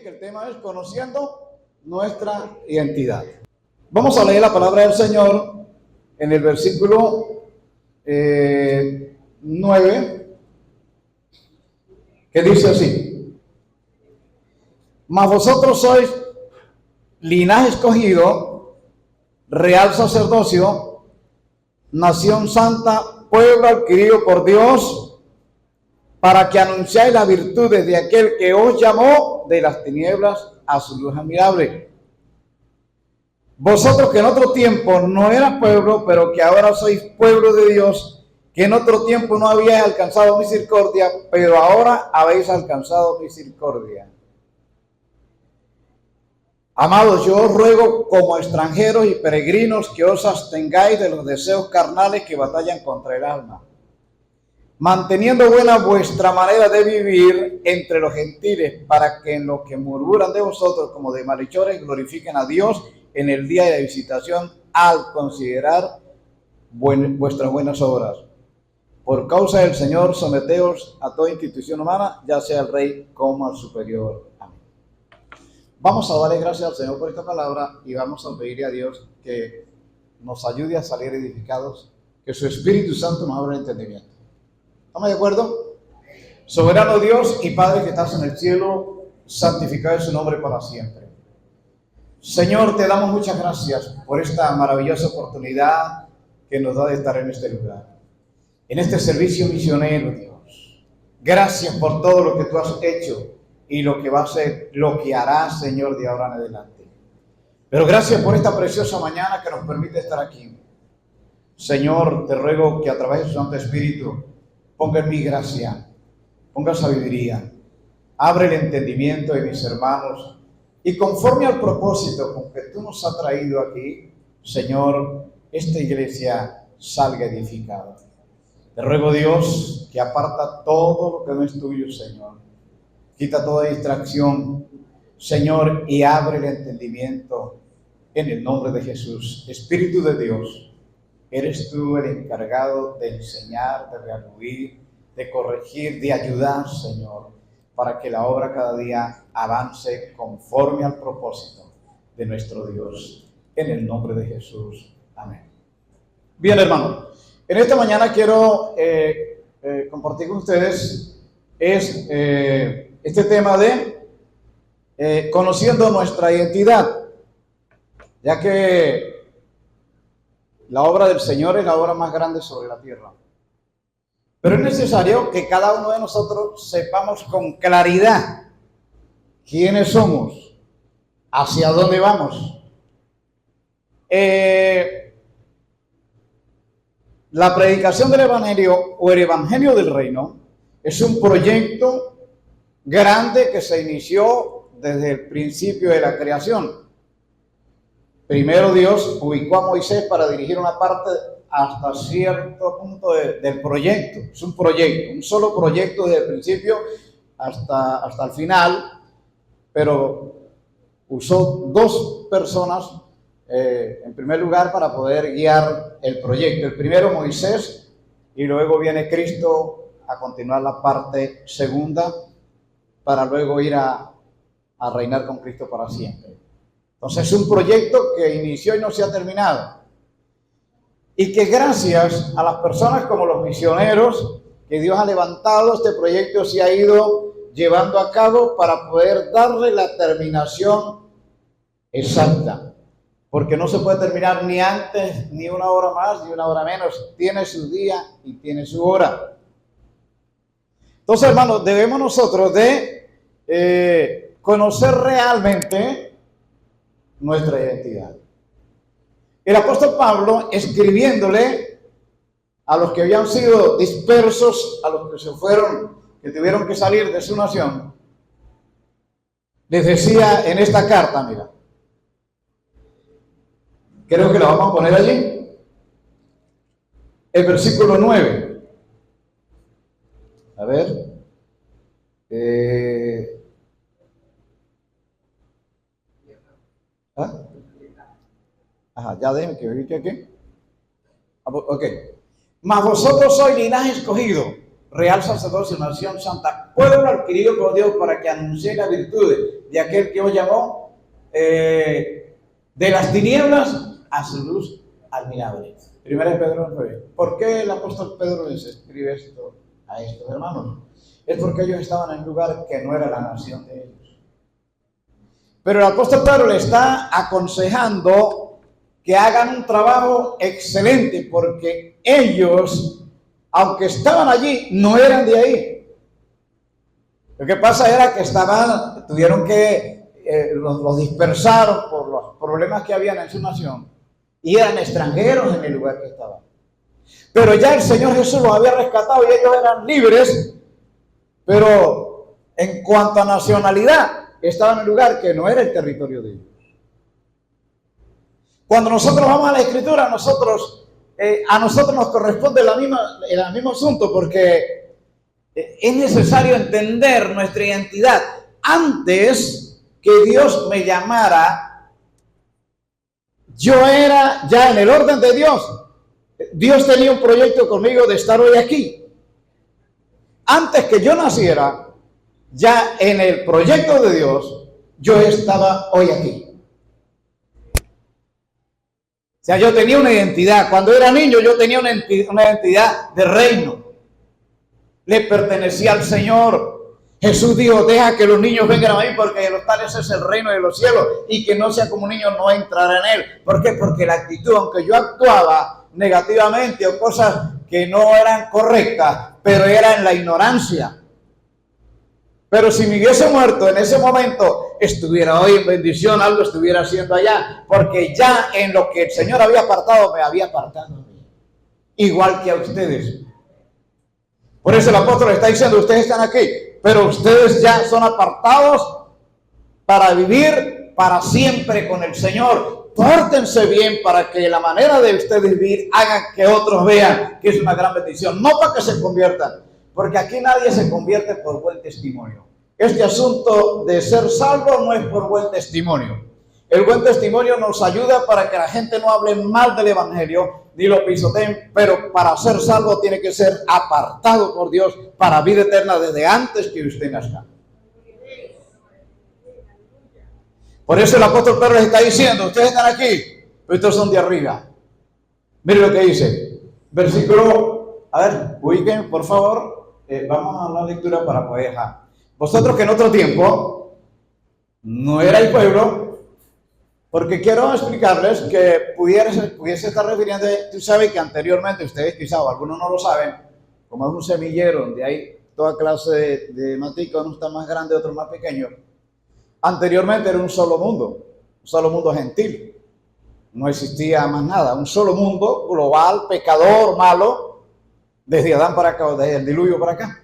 que el tema es conociendo nuestra identidad. Vamos a leer la palabra del Señor en el versículo 9, que dice así: mas vosotros sois linaje escogido, real sacerdocio, nación santa, pueblo adquirido por Dios, para que anunciáis las virtudes de aquel que os llamó de las tinieblas a su luz admirable. Vosotros que en otro tiempo no eras pueblo, pero que ahora sois pueblo de Dios, que en otro tiempo no habíais alcanzado misericordia, pero ahora habéis alcanzado misericordia. Amados, yo os ruego como extranjeros y peregrinos que os abstengáis de los deseos carnales que batallan contra el alma, manteniendo buena vuestra manera de vivir entre los gentiles, para que en los que murmuran de vosotros como de malhechores glorifiquen a Dios en el día de la visitación, al considerar vuestras buenas obras. Por causa del Señor, someteos a toda institución humana, ya sea el rey como al superior. Amén. Vamos a darle gracias al Señor por esta palabra y vamos a pedirle a Dios que nos ayude a salir edificados, que su Espíritu Santo nos abra el entendimiento. ¿Estamos de acuerdo? Soberano Dios y Padre que estás en el cielo, santificado es su nombre para siempre. Señor, te damos muchas gracias por esta maravillosa oportunidad que nos da de estar en este lugar, en este servicio misionero, Dios. Gracias por todo lo que tú has hecho y lo que va a hacer, lo que harás, Señor, de ahora en adelante. Pero gracias por esta preciosa mañana que nos permite estar aquí. Señor, te ruego que a través de tu Santo Espíritu ponga en mi gracia, ponga sabiduría, abre el entendimiento de mis hermanos y conforme al propósito con que tú nos has traído aquí, Señor, esta iglesia salga edificada. Te ruego, Dios, que aparta todo lo que no es tuyo, Señor. Quita toda distracción, Señor, y abre el entendimiento en el nombre de Jesús. Espíritu de Dios, eres tú el encargado de enseñar, de redarguir, de corregir, de ayudar, Señor, para que la obra cada día avance conforme al propósito de nuestro Dios. En el nombre de Jesús. Amén. Bien, hermano, en esta mañana quiero compartir con ustedes este tema de conociendo nuestra identidad, ya que la obra del Señor es la obra más grande sobre la tierra. Pero es necesario que cada uno de nosotros sepamos con claridad quiénes somos, hacia dónde vamos. La predicación del Evangelio o el Evangelio del Reino es un proyecto grande que se inició desde el principio de la creación. Primero Dios ubicó a Moisés para dirigir una parte hasta cierto punto del proyecto. Es un proyecto, un solo proyecto desde el principio hasta el final, pero usó dos personas en primer lugar para poder guiar el proyecto. El primero Moisés y luego viene Cristo a continuar la parte segunda para luego ir a reinar con Cristo para siempre. Entonces es un proyecto que inició y no se ha terminado. Y que gracias a las personas como los misioneros que Dios ha levantado, este proyecto se ha ido llevando a cabo para poder darle la terminación exacta. Porque no se puede terminar ni antes, ni una hora más, ni una hora menos. Tiene su día y tiene su hora. Entonces, hermanos, debemos nosotros de conocer realmente nuestra identidad. El apóstol Pablo, escribiéndole a los que habían sido dispersos, a los que se fueron, que tuvieron que salir de su nación, les decía en esta carta, mira, creo que la vamos a poner allí, el versículo 9. A ver. Ya déjenme que ubique aquí. Ok. Mas vosotros sois linaje escogido, real sacerdocio, nación santa, pueblo adquirido por Dios para que anuncie las virtudes de aquel que os llamó de las tinieblas a su luz admirable. Primera de Pedro 9. ¿Por qué el apóstol Pedro les escribe esto a estos hermanos? Es porque ellos estaban en un lugar que no era la nación de ellos. Pero el apóstol Pedro le está aconsejando que hagan un trabajo excelente, porque ellos, aunque estaban allí, no eran de ahí. Lo que pasa era que tuvieron que, los dispersaron por los problemas que habían en su nación, y eran extranjeros en el lugar que estaban. Pero ya el Señor Jesús los había rescatado y ellos eran libres, pero en cuanto a nacionalidad, estaban en un lugar que no era el territorio de ellos. Cuando nosotros vamos a la Escritura, a nosotros nos corresponde el mismo asunto, porque es necesario entender nuestra identidad. Antes que Dios me llamara, yo era ya en el orden de Dios. Dios tenía un proyecto conmigo de estar hoy aquí. Antes que yo naciera, ya en el proyecto de Dios, yo estaba hoy aquí. O sea, yo tenía una identidad. Cuando era niño, yo tenía una identidad de reino. Le pertenecía al Señor. Jesús dijo: deja que los niños vengan a mí, porque de los tales es el reino de los cielos, y que no sea como un niño no entrará en él. ¿Por qué? Porque la actitud, aunque yo actuaba negativamente o cosas que no eran correctas, pero era en la ignorancia. Pero si me hubiese muerto en ese momento, estuviera hoy en bendición, algo estuviera haciendo allá, porque ya en lo que el Señor había apartado, me había apartado a mí, igual que a ustedes. Por eso el apóstol está diciendo: ustedes están aquí, pero ustedes ya son apartados para vivir para siempre con el Señor. Pórtense bien para que la manera de ustedes vivir haga que otros vean que es una gran bendición, no para que se conviertan. Porque aquí nadie se convierte por buen testimonio. Este asunto de ser salvo no es por buen testimonio. El buen testimonio nos ayuda para que la gente no hable mal del evangelio ni lo pisoteen, pero para ser salvo tiene que ser apartado por Dios para vida eterna desde antes que usted nazca. Por eso el apóstol Pedro les está diciendo: ustedes están aquí, pero estos son de arriba. Miren lo que dice. Versículo, a ver, ubiquen por favor. Vamos a la lectura para poder dejar. Vosotros que en otro tiempo no erais pueblo, porque quiero explicarles que pudiese estar refiriendo, tú sabes que anteriormente, ustedes quizás, o algunos no lo saben, como es un semillero donde hay toda clase de maticos, uno está más grande, otro más pequeño. Anteriormente era un solo mundo gentil. No existía más nada, un solo mundo global, pecador, malo, desde Adán para acá, desde el diluvio para acá.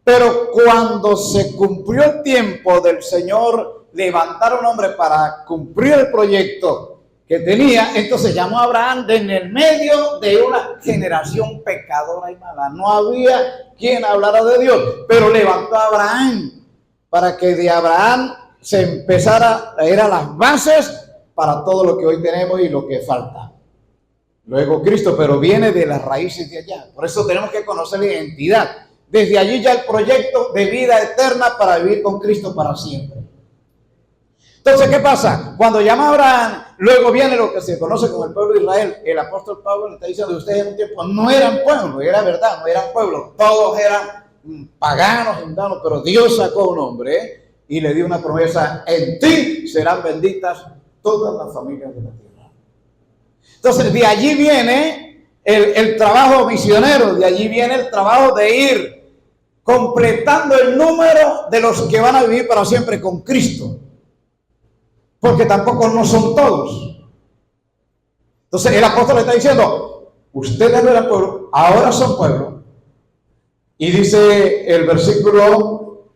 Pero cuando se cumplió el tiempo del Señor levantar un hombre para cumplir el proyecto que tenía, entonces llamó a Abraham en el medio de una generación pecadora y mala. No había quien hablara de Dios, pero levantó a Abraham para que de Abraham se empezara a ir a las bases para todo lo que hoy tenemos y lo que falta. Luego Cristo, pero viene de las raíces de allá. Por eso tenemos que conocer la identidad. Desde allí ya el proyecto de vida eterna para vivir con Cristo para siempre. Entonces, ¿qué pasa? Cuando llama a Abraham, luego viene lo que se conoce como el pueblo de Israel. El apóstol Pablo le está diciendo: ustedes en un tiempo no eran pueblo, era verdad, no eran pueblo. Todos eran paganos, mundanos, pero Dios sacó un hombre y le dio una promesa: en ti serán benditas todas las familias de la tierra. Entonces, de allí viene el trabajo misionero, de allí viene el trabajo de ir completando el número de los que van a vivir para siempre con Cristo. Porque tampoco no son todos. Entonces, el apóstol le está diciendo: ustedes no eran pueblo, ahora son pueblo. Y dice el versículo,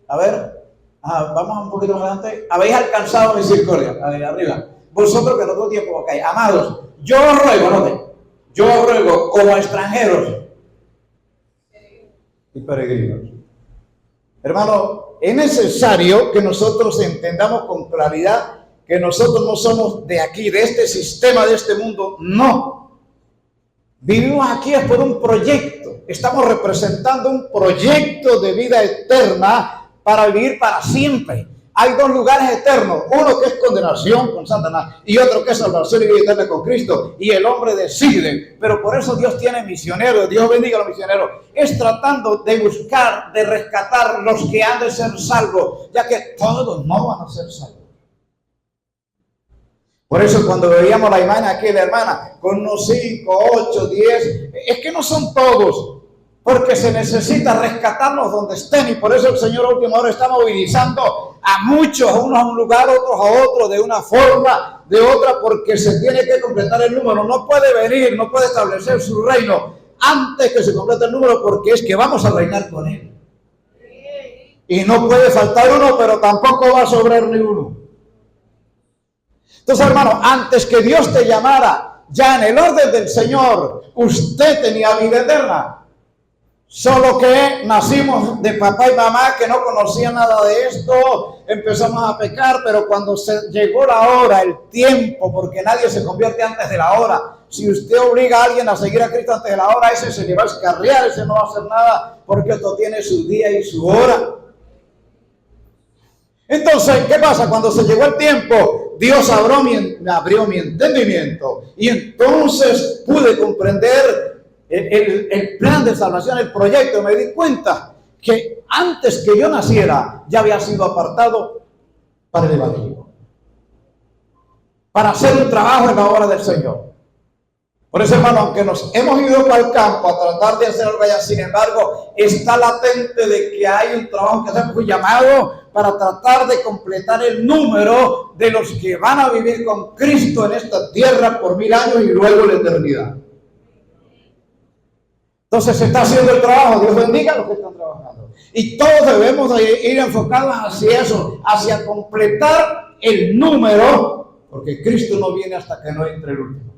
vamos un poquito más adelante. Habéis alcanzado misericordia, arriba. Vosotros que en otro tiempo, amados, yo os ruego como extranjeros y peregrinos. Hermano, es necesario que nosotros entendamos con claridad que nosotros no somos de aquí, de este sistema, de este mundo. No. Vivimos aquí es por un proyecto. estamos representando un proyecto de vida eterna para vivir para siempre. Hay dos lugares eternos, uno que es condenación con Satanás y otro que es salvación y vida eterna con Cristo. Y el hombre decide, pero por eso Dios tiene misioneros, Dios bendiga a los misioneros. Es tratando de buscar, de rescatar los que han de ser salvos, ya que todos no van a ser salvos. Por eso cuando veíamos la imagen aquí de la hermana, con unos 5, 8, 10, es que no son todos. Porque se necesita rescatarlos donde estén y por eso el Señor a última hora está movilizando a muchos, a unos a un lugar, otros a otro, de una forma, de otra, porque se tiene que completar el número. No puede venir, no puede establecer su reino antes que se complete el número, porque es que vamos a reinar con Él. Y no puede faltar uno, pero tampoco va a sobrar ni uno. Entonces, hermano, antes que Dios te llamara, ya en el orden del Señor, usted tenía vida eterna. Solo que nacimos de papá y mamá que no conocían nada de esto, empezamos a pecar, pero cuando se llegó la hora, el tiempo, porque nadie se convierte antes de la hora. Si usted obliga a alguien a seguir a Cristo antes de la hora, ese se le va a escarriar, ese no va a hacer nada, porque esto tiene su día y su hora. Entonces, ¿qué pasa? Cuando se llegó el tiempo, Dios abrió mi entendimiento y entonces pude comprender el plan de salvación, el proyecto. Me di cuenta que antes que yo naciera ya había sido apartado para el evangelio, para hacer un trabajo en la obra del Señor. Por eso, hermano, aunque nos hemos ido para el campo a tratar de hacer algo allá, sin embargo, está latente de que hay un trabajo que hacemos, un llamado para tratar de completar el número de los que van a vivir con Cristo en esta tierra por 1000 años y luego la eternidad. Entonces se está haciendo el trabajo. Dios bendiga a los que están trabajando. Y todos debemos de ir enfocados hacia eso, hacia completar el número, porque Cristo no viene hasta que no entre el último.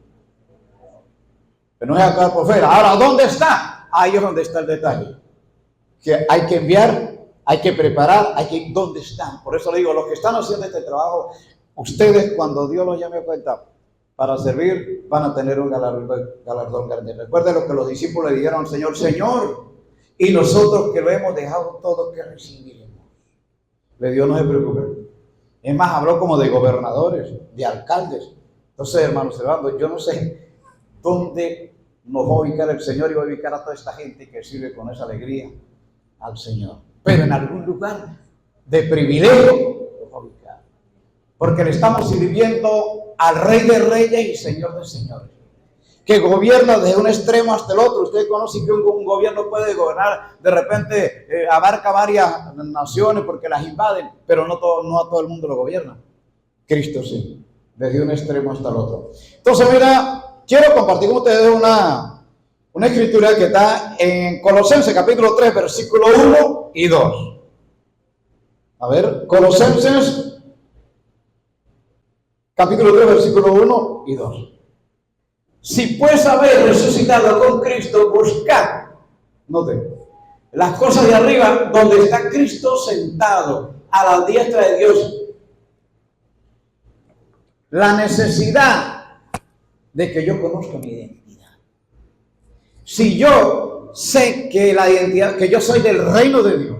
Que no es acá por fuera. Ahora, ¿dónde está? Ahí es donde está el detalle. Que hay que enviar, hay que preparar, ¿dónde están? Por eso le digo, los que están haciendo este trabajo, ustedes cuando Dios los llame a cuenta para servir, van a tener un galardón grande. Recuerden lo que los discípulos le dijeron al Señor: Señor, y nosotros que lo hemos dejado todo, ¿qué recibiremos? Le dijo: no se preocupen. Es más, habló como de gobernadores, de alcaldes. Entonces, hermanos, yo no sé dónde nos va a ubicar el Señor y va a ubicar a toda esta gente que sirve con esa alegría al Señor. Pero en algún lugar de privilegio nos va a ubicar. Porque le estamos sirviendo al Rey de Reyes y Señor de Señores, que gobierna desde un extremo hasta el otro. Usted conoce que un gobierno puede gobernar, de repente abarca varias naciones porque las invaden, pero no a todo el mundo lo gobierna. Cristo sí, desde un extremo hasta el otro. Entonces, mira, quiero compartir con ustedes una escritura que está en Colosenses capítulo 3, versículo 1 y 2. A ver, Colosenses capítulo 3, versículo 1 y 2. Si pues habéis resucitado con Cristo, buscad, noten, las cosas de arriba, donde está Cristo sentado a la diestra de Dios. La necesidad de que yo conozca mi identidad. Si yo sé que la identidad, que yo soy del reino de Dios,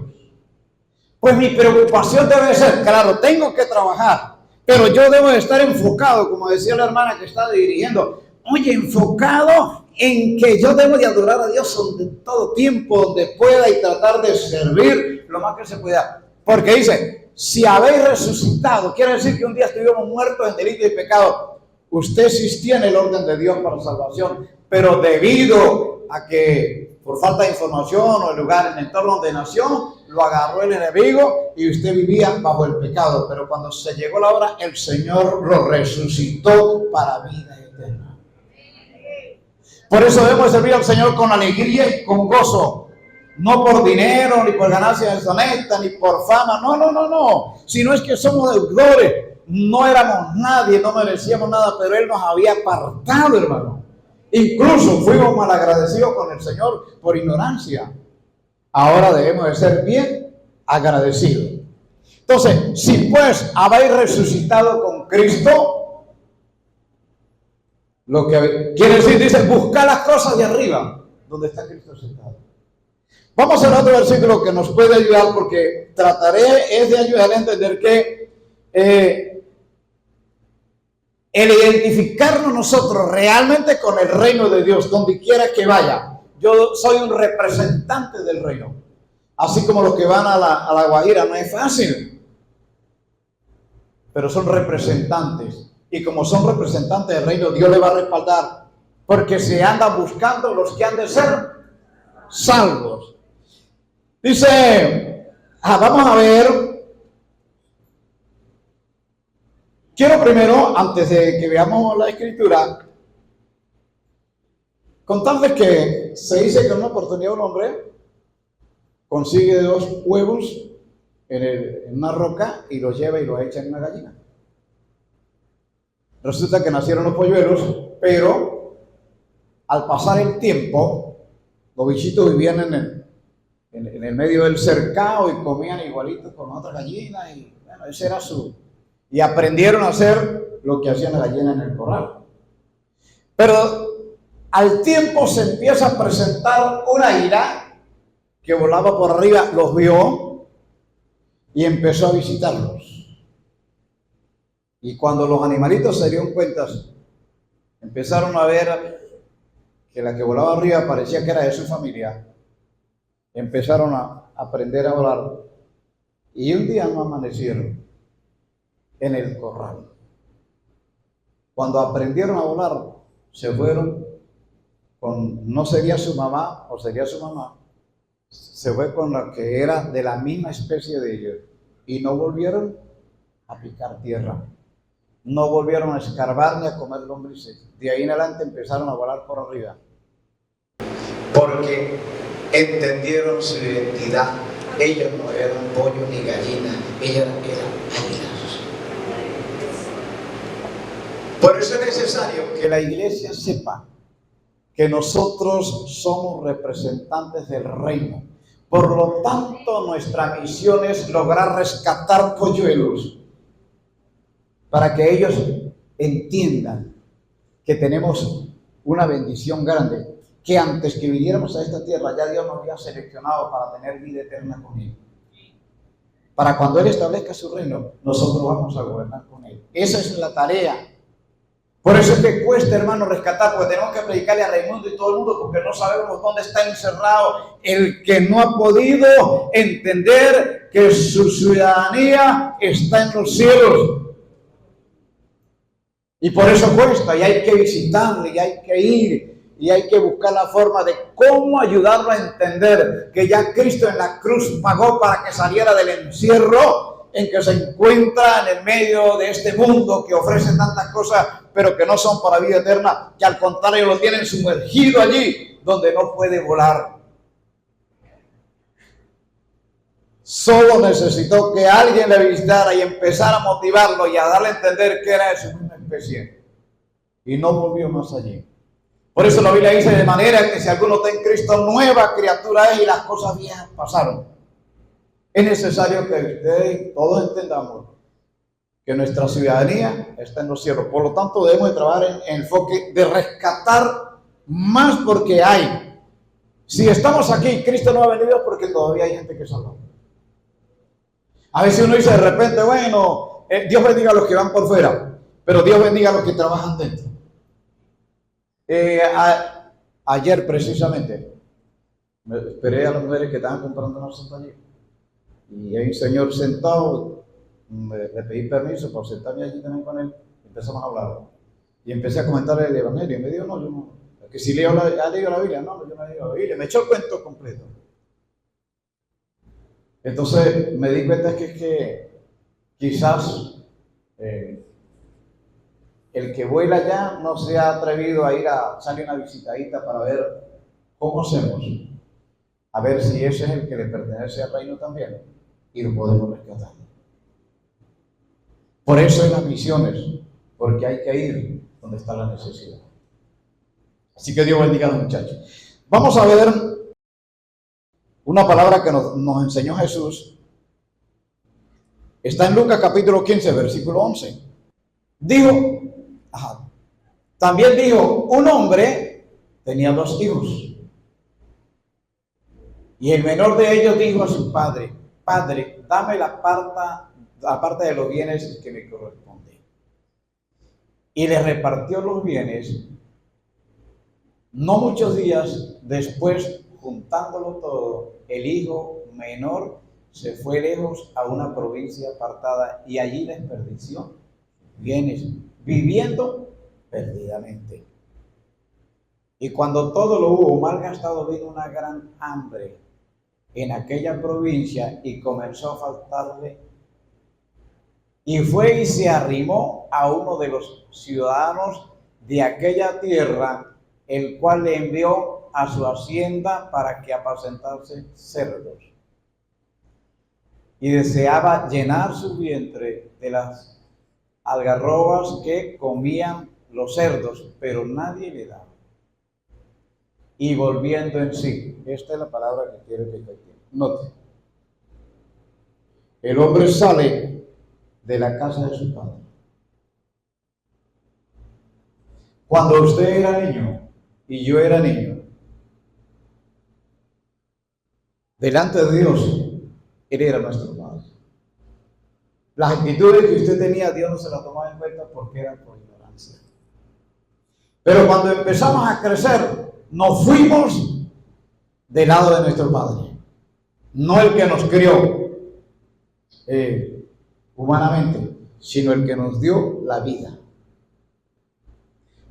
pues mi preocupación debe ser, claro, tengo que trabajar, pero yo debo de estar enfocado, como decía la hermana que está dirigiendo. Oye, enfocado en que yo debo de adorar a Dios en todo tiempo, donde pueda, y tratar de servir lo más que se pueda. Porque dice, si habéis resucitado, quiere decir que un día estuvimos muertos en delito y pecado. Usted existía en el orden de Dios para salvación, pero debido a que por falta de información o el lugar, en el entorno donde nació, lo agarró el enemigo y usted vivía bajo el pecado. Pero cuando se llegó la hora, el Señor lo resucitó para vida eterna. Por eso debemos servir al Señor con alegría y con gozo. No por dinero, ni por ganancias deshonestas, ni por fama. No. Sino es que somos deudores. No éramos nadie, no merecíamos nada, pero Él nos había apartado, hermano. Incluso fuimos malagradecidos con el Señor por ignorancia. Ahora debemos de ser bien agradecidos. Entonces, si pues habéis resucitado con Cristo, lo que quiere decir, dice, buscar las cosas de arriba, donde está Cristo sentado. Vamos a otro versículo que nos puede ayudar, porque trataré de ayudar a entender que el identificarnos nosotros realmente con el reino de Dios, donde quiera que vaya. Yo soy un representante del reino. Así como los que van a la Guajira, no es fácil. Pero son representantes. Y como son representantes del reino, Dios les va a respaldar. Porque se andan buscando los que han de ser salvos. Dice, vamos a ver. Quiero primero, antes de que veamos la escritura, contarles que se dice que en una oportunidad un hombre consigue 2 huevos en una roca y los lleva y los echa en una gallina. Resulta que nacieron los polluelos, pero al pasar el tiempo, los bichitos vivían en el medio del cercado y comían igualitos con otras gallinas, y bueno, ese era y aprendieron a hacer lo que hacían las gallinas en el corral. Pero al tiempo se empieza a presentar un águila que volaba por arriba, los vio y empezó a visitarlos. Y cuando los animalitos se dieron cuenta, empezaron a ver que la que volaba arriba parecía que era de su familia. Empezaron a aprender a volar. Y un día no amanecieron en el corral. Cuando aprendieron a volar, se fueron con, no sería su mamá o sería su mamá, se fue con la que era de la misma especie de ellos y no volvieron a picar tierra, no volvieron a escarbar ni a comer lombrices. De ahí en adelante empezaron a volar por arriba, porque entendieron su identidad. Ellos no eran pollo ni gallina, ellos eran águilas. Por eso es necesario que la iglesia sepa que nosotros somos representantes del reino. Por lo tanto, nuestra misión es lograr rescatar polluelos para que ellos entiendan que tenemos una bendición grande, que antes que viniéramos a esta tierra ya Dios nos había seleccionado para tener vida eterna con Él. Para cuando Él establezca su reino, nosotros vamos a gobernar con Él. Esa es la tarea. Por eso es que cuesta, hermano, rescatar, porque tenemos que predicarle a Raimundo y todo el mundo, porque no sabemos dónde está encerrado el que no ha podido entender que su ciudadanía está en los cielos. Y por eso cuesta, y hay que visitarle, y hay que ir, y hay que buscar la forma de cómo ayudarlo a entender que ya Cristo en la cruz pagó para que saliera del encierro en que se encuentra en el medio de este mundo que ofrece tantas cosas, pero que no son para vida eterna, que al contrario lo tienen sumergido allí, donde no puede volar. Solo necesitó que alguien le visitara y empezara a motivarlo y a darle a entender que era de su misma especie. Y no volvió más allí. Por eso la Biblia dice, de manera que si alguno está en Cristo, nueva criatura es y las cosas viejas pasaron. Es necesario que ustedes todos entendamos que nuestra ciudadanía está en los cielos. Por lo tanto, debemos de trabajar en enfoque de rescatar más, porque hay. Si estamos aquí, Cristo no ha venido porque todavía hay gente que salva. A veces uno dice de repente, bueno, Dios bendiga a los que van por fuera, pero Dios bendiga a los que trabajan dentro. Ayer precisamente, me esperé a las mujeres que estaban comprando una santa allí. Y hay un señor sentado, le pedí permiso para sentarme allí también con él, empezamos a hablar. Y empecé a comentarle el evangelio, y me dijo, no, yo no, que si leo ¿ha leído la Biblia? No, yo no he leído la Biblia, me echó el cuento completo. Entonces me di cuenta que quizás el que vuela ya no se ha atrevido a ir a hacerle una visitadita para ver cómo hacemos, a ver si ese es el que le pertenece al reino también, y lo podemos rescatar. Por eso en las misiones, porque hay que ir donde está la necesidad. Así que Dios bendiga a los muchachos. Vamos a ver una palabra que nos enseñó Jesús. Está en Lucas capítulo 15, versículo 11. También dijo, un hombre tenía 2 hijos. Y el menor de ellos dijo a su padre: Padre, dame la parte de los bienes que me corresponde. Y le repartió los bienes. No muchos días después, juntándolo todo, el hijo menor se fue lejos a una provincia apartada y allí desperdició bienes, viviendo perdidamente. Y cuando todo lo hubo malgastado, vino una gran hambre en aquella provincia y comenzó a faltarle. Y fue y se arrimó a uno de los ciudadanos de aquella tierra, el cual le envió a su hacienda para que apacentase cerdos. Y deseaba llenar su vientre de las algarrobas que comían los cerdos, pero nadie le daba. Y volviendo en sí, esta es la palabra que quiero que entiendan. Note, el hombre sale de la casa de su padre. Cuando usted era niño y yo era niño, delante de Dios, Él era nuestro Padre. Las actitudes que usted tenía, Dios no se las tomaba en cuenta porque eran por ignorancia. Pero cuando empezamos a crecer, nos fuimos del lado de nuestro Padre. No el que nos crió humanamente, sino el que nos dio la vida.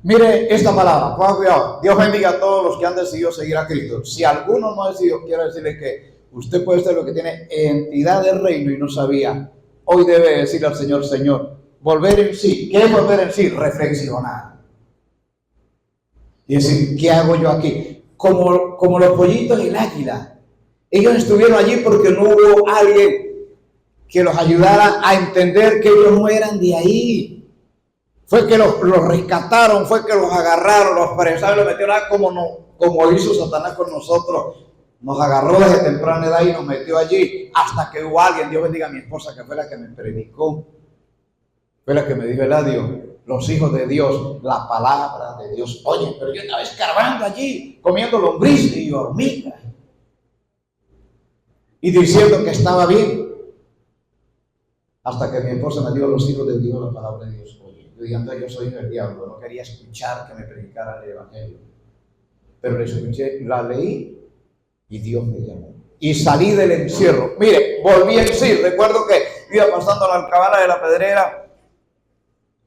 Mire esta palabra, ponga cuidado. Dios bendiga a todos los que han decidido seguir a Cristo. Si alguno no ha decidido, quiero decirle que usted puede ser lo que tiene entidad del reino y no sabía. Hoy debe decirle al Señor: Señor, volver en sí. ¿Qué es volver en sí? Reflexionar. Y decir, ¿qué hago yo aquí? Como los pollitos y el águila. Ellos estuvieron allí porque no hubo alguien que los ayudara a entender que ellos no eran de ahí. Fue que los rescataron, fue que los agarraron, los apresaron, los metieron como hizo Satanás con nosotros. Nos agarró desde temprana edad y nos metió allí hasta que hubo alguien, Dios bendiga a mi esposa, que fue la que me predicó, fue la que me dijo: Eladio, los hijos de Dios, la palabra de Dios. Oye, pero yo estaba escarbando allí, comiendo lombrices y hormigas y diciendo que estaba bien, hasta que mi esposa me dijo: los hijos de Dios, la palabra de Dios. Oye, yo dije: yo soy el diablo, no quería escuchar que me predicara el evangelio, pero le escuché, la leí y Dios me llamó. Y salí del encierro. Mire, volví en sí. Recuerdo que iba pasando la alcabala de la Pedrera,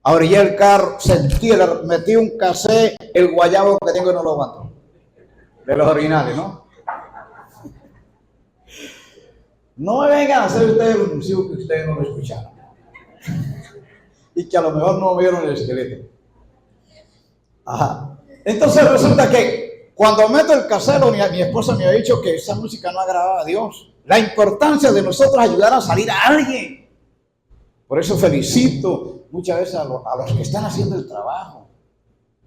abrí el carro, metí un casé, el guayabo que tengo y no lo aguanto. De los originales, ¿no? No me vengan a hacer ustedes los musicos que ustedes no lo escucharon. Y que a lo mejor no vieron el esqueleto. Ajá. Entonces resulta que cuando meto el casero, mi esposa me ha dicho que esa música no agradaba a Dios. La importancia de nosotros ayudar a salir a alguien. Por eso felicito muchas veces a los que están haciendo el trabajo.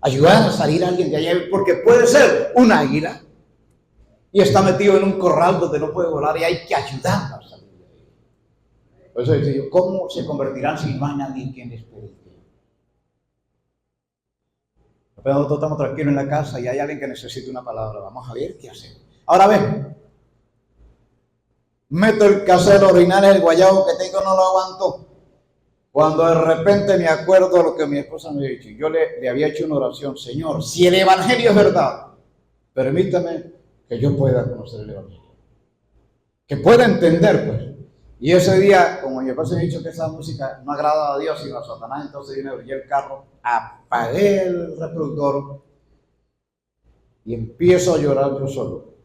Ayudar a salir a alguien de allá, porque puede ser un águila y está metido en un corral donde no puede volar y hay que ayudarlo a salir de ahí. Por eso digo yo, ¿cómo se convertirán si no hay nadie quien les predique? Pero nosotros estamos tranquilos en la casa y hay alguien que necesita una palabra. Vamos a ver qué hacemos. Ahora ven, meto el casero original, el guayabo que tengo no lo aguanto. Cuando de repente me acuerdo de lo que mi esposa me había dicho, yo le había hecho una oración: Señor, si el evangelio es verdad, permítame que yo pueda conocer el evangelio, que pueda entender, pues. Y ese día, como mi esposa me ha dicho que esa música no agrada a Dios sino a Satanás, entonces yo me abrí el carro, apagué el reproductor y empiezo a llorar yo solo.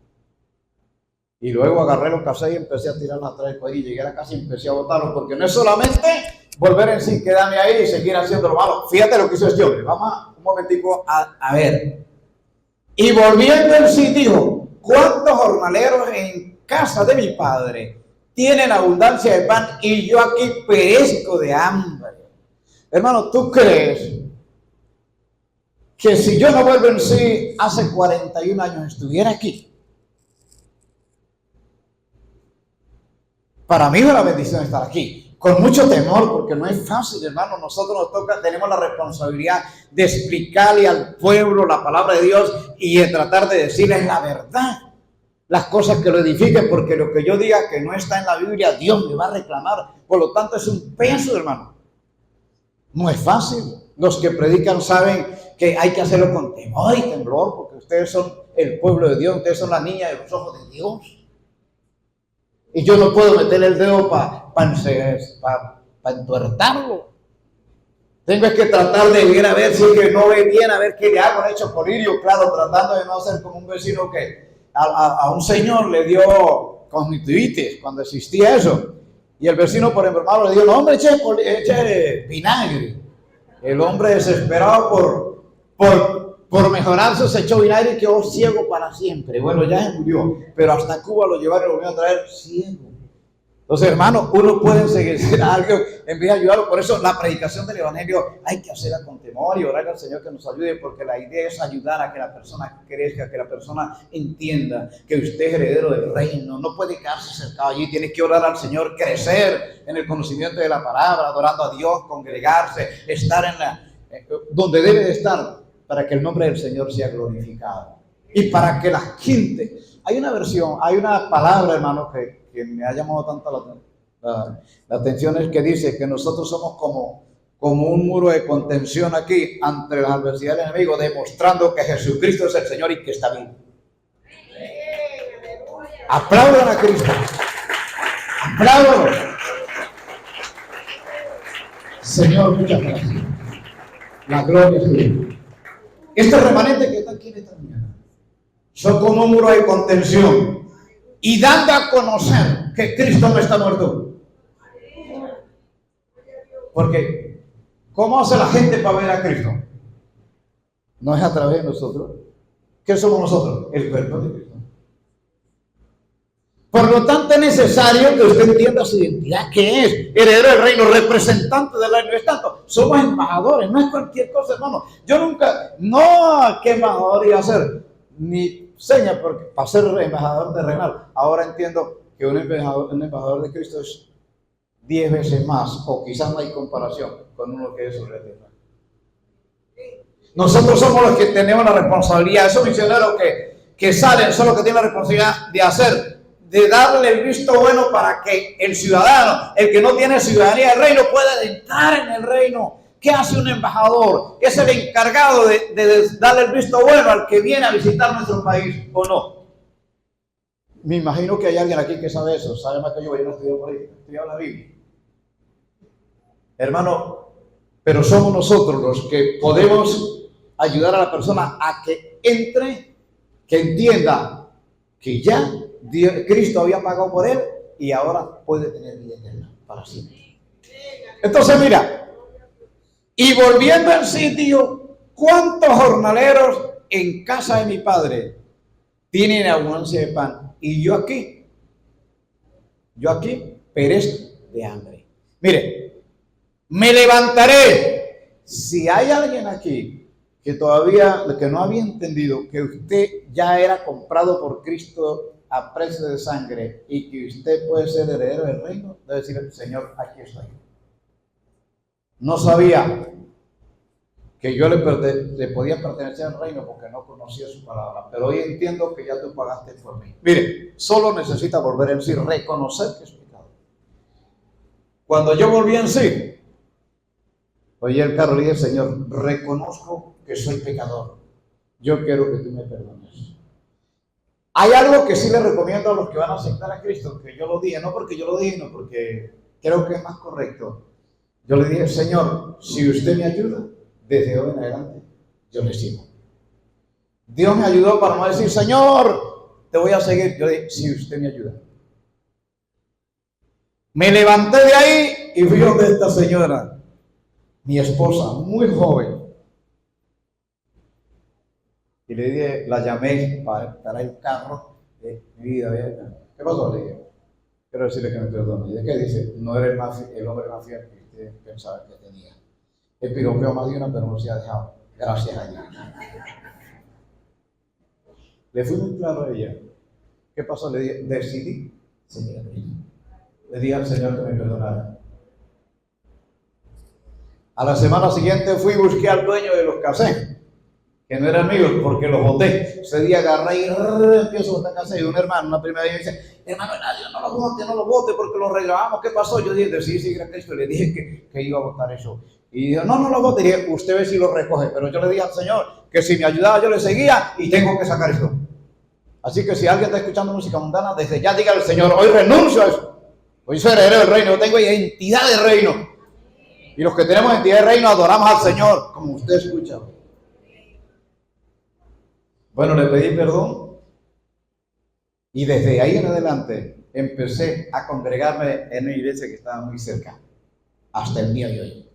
Y luego agarré los cassettes y empecé a tirarlos atrás y llegué a la casa y empecé a botarlos, porque no es solamente volver en sí, quedarme ahí y seguir haciendo lo malo. Fíjate lo que hizo este hombre. Vamos un momentico a ver. Y volviendo en sí dijo: ¿cuántos jornaleros en casa de mi padre tienen abundancia de pan y yo aquí perezco de hambre? Hermano, ¿tú crees que si yo no vuelvo en sí hace 41 años estuviera aquí? Para mí es una bendición estar aquí, con mucho temor, porque no es fácil, hermano. Nosotros tenemos la responsabilidad de explicarle al pueblo la palabra de Dios y de tratar de decirles la verdad. las cosas que lo edifiquen, porque lo que yo diga que no está en la Biblia, Dios me va a reclamar. Por lo tanto, es un peso, hermano. No es fácil. Los que predican saben que hay que hacerlo con temor y temblor, porque ustedes son el pueblo de Dios, ustedes son la niña de los ojos de Dios. Y yo no puedo meter el dedo para entuertarlo. Tengo que tratar de ver a ver si es que no ve bien, a ver qué le hago. De hecho, Polirio, claro, tratando de no ser como un vecino que a un señor le dio conjuntivitis cuando existía eso. Y el vecino, por enfermarlo, le dijo, no, hombre, eche vinagre. El hombre desesperado por mejorarse se echó vinagre y quedó ciego para siempre. Bueno, ya se murió, pero hasta Cuba lo llevaron y lo volvieron a traer ciego. Entonces, hermano, uno puede seguir algo en vez de ayudarlo. Por eso la predicación del evangelio hay que hacerla con temor y orar al Señor que nos ayude, porque la idea es ayudar a que la persona crezca, que la persona entienda que usted es heredero del reino. No puede quedarse cercado allí, tiene que orar al Señor, crecer en el conocimiento de la palabra, adorando a Dios, congregarse, estar donde debe de estar, para que el nombre del Señor sea glorificado. Y para que la gente, hay una palabra, hermano, que me ha llamado tanto la atención, es que dice que nosotros somos como un muro de contención aquí ante las adversidades del enemigo, demostrando que Jesucristo es el Señor y que está vivo. Aplaudan a Cristo. Aplaudan. Señor, muchas gracias. La gloria es tuya. Este remanente que está aquí en esta mañana son como un muro de contención y dando a conocer que Cristo no está muerto. Porque ¿cómo hace la gente para ver a Cristo? No es a través de nosotros. ¿Qué somos nosotros? El cuerpo de Cristo. Por lo tanto, es necesario que usted entienda su identidad, que es heredero del reino, representante del reino. Es tanto, somos embajadores, no es cualquier cosa, hermano. Yo nunca, ¿qué embajador iba a ser? Ni seña, porque para ser embajador terrenal. Ahora entiendo que un embajador de Cristo es 10 veces más, o quizás no hay comparación con uno que es sobre la tierra. Nosotros somos los que tenemos la responsabilidad. Esos misioneros que salen son los que tienen la responsabilidad de darle el visto bueno para que el ciudadano, el que no tiene ciudadanía del reino, pueda entrar en el reino. ¿Qué hace un embajador? Es el encargado de darle el visto bueno al que viene a visitar nuestro país, ¿o no? Me imagino que hay alguien aquí que sabe eso, sabe más que yo no estudio política, estudio la Biblia. Hermano, pero somos nosotros los que podemos ayudar a la persona a que entre, que entienda que ya Cristo había pagado por él y ahora puede tener vida eterna para siempre. Entonces, mira, y volviendo al sitio, ¿cuántos jornaleros en casa de mi padre tienen abundancia de pan? Y yo aquí perezco de hambre. Mire, me levantaré. Si hay alguien aquí que todavía, que no había entendido que usted ya era comprado por Cristo a precio de sangre y que usted puede ser heredero del reino, debe decir, Señor, aquí estoy. No sabía que yo le podía pertenecer al reino porque no conocía su palabra, pero hoy entiendo que ya tú pagaste por mí. Mire, solo necesita volver en sí, reconocer que es pecado. Cuando yo volví en sí, oí el carro y dije, Señor, reconozco que soy pecador. Yo quiero que tú me perdones. Hay algo que sí le recomiendo a los que van a aceptar a Cristo, que yo lo dije, no porque yo lo dije, no porque creo que es más correcto. Yo le dije, Señor, si usted me ayuda, desde hoy en adelante, yo le sigo. Dios me ayudó para no decir, Señor, te voy a seguir. Yo le dije, si usted me ayuda. Me levanté de ahí y fui donde esta señora, mi esposa, muy joven. Y le dije, la llamé para el carro de mi vida. ¿Qué pasó? Le dije, quiero decirle que me perdone. ¿Y de qué dice? No era el hombre más fiel que usted pensaba que tenía. He piropeado más de una, pero no se ha dejado. Gracias a Dios. Le fui muy claro a ella. ¿Qué pasó? Le dije, decidí seguir a Cristo. Le dije al Señor que me perdonara. A la semana siguiente fui y busqué al dueño de los casés, que no eran míos porque los boté. Ese día agarré y empiezo a botar casa de un hermano, una primera vez, y me dice, hermano Eladio, no lo bote porque lo regrabamos. ¿Qué pasó? Yo dije, sí, a Cristo, le dije que iba a botar eso. Y dijo, no lo bote. Y dije, usted ve si lo recoge. Pero yo le dije al Señor que si me ayudaba yo le seguía y tengo que sacar esto. Así que si alguien está escuchando música mundana, desde ya diga al Señor, hoy renuncio a eso. Hoy soy heredero del reino, yo tengo identidad de reino. Y los que tenemos identidad de reino adoramos al Señor, como usted escucha. Bueno, le pedí perdón. Y desde ahí en adelante empecé a congregarme en una iglesia que estaba muy cerca. Hasta el día de hoy.